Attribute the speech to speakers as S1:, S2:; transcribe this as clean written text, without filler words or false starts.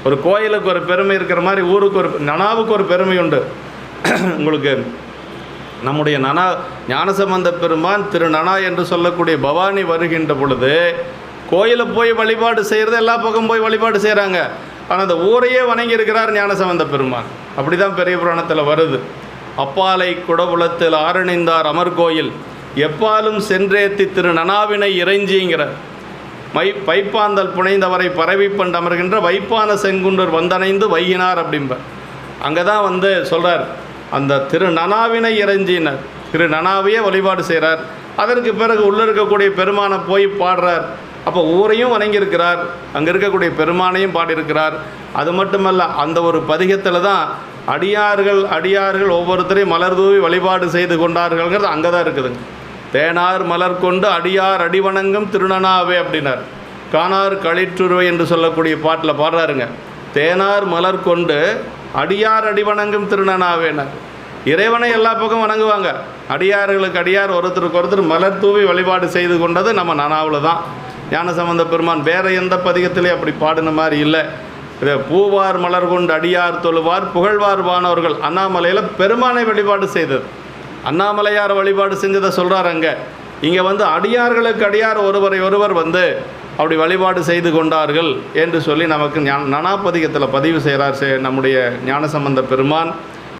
S1: ஒரு கோயிலுக்கு ஒரு பெருமை இருக்கிற மாதிரி ஊருக்கு ஒரு நனாவுக்கு ஒரு பெருமை உண்டு. உங்களுக்கு நம்முடைய ஞானசம்பந்த பெருமான் திரு நனா என்று சொல்லக்கூடிய பவானி வருகின்ற பொழுது கோயிலில் போய் வழிபாடு செய்கிறது எல்லா பக்கம் போய் வழிபாடு செய்கிறாங்க. ஆனால் அந்த ஊரையே வணங்கி இருக்கிறார் ஞானசம்பந்த பெருமான். அப்படி தான் பெரிய புராணத்தில் வருது. அப்பாலை குடபுலத்தில் ஆரணிந்தார் அமர்கோயில் எப்பாலும் சென்றேத்தி திரு நனாவினை இறைஞ்சிங்கிற பைப்பாந்தல் புனைந்தவரை பரவி பண்டு அமர்கின்ற வைப்பான செங்குன்றர் வந்தணைந்து வையினார் அப்படிம்பார். அங்கே தான் சொல்கிறார் அந்த திரு நனாவினை இறைஞ்சினார். திரு நனாவையே வழிபாடு செய்கிறார். அதற்கு பிறகு உள்ளே இருக்கக்கூடிய பெருமானை போய் பாடுறார். அப்போ ஊரையும் வணங்கியிருக்கிறார், அங்கே இருக்கக்கூடிய பெருமானையும் பாடியிருக்கிறார். அது மட்டுமல்ல, அந்த ஒரு பதிகத்தில் தான் அடியார்கள் ஒவ்வொருத்தரையும் மலர் தூவி வழிபாடு செய்து கொண்டார்கள்ங்கிறது அங்கே தான் இருக்குதுங்க. தேனார் மலர் கொண்டு அடியார் அடிவணங்கும் திருநனாவே அப்படின்னார். காணார் களிற்றுருவை என்று சொல்லக்கூடிய பாட்டில் பாடுறாருங்க. தேனார் மலர் கொண்டு அடியார் அடிவணங்கும் திருநனாவேனார். இறைவனை எல்லா பக்கம் வணங்குவாங்க. அடியார்களுக்கு அடியார் ஒருத்தருக்கு ஒருத்தர் மலர் தூவி வழிபாடு செய்து கொண்டது நம்ம நனாவில் தான். ஞானசம்பந்த பெருமான் வேறு எந்த பதிகத்திலே அப்படி பாடின மாதிரி இல்லை. இதை பூவார் மலர் கொண்டு அடியார் தொழுவார் புகழ்வார் வானவர்கள் அண்ணாமலையில் பெருமானை வழிபாடு செய்தது. அண்ணாமலையார் வழிபாடு செஞ்சதை சொல்கிறார். இங்கே அடியார்களுக்கு அடியார் ஒருவர் அப்படி வழிபாடு செய்து கொண்டார்கள் என்று சொல்லி நமக்கு நனா பதிகத்தில் பதிவு செய்கிறார் நம்முடைய ஞானசம்பந்த பெருமான்.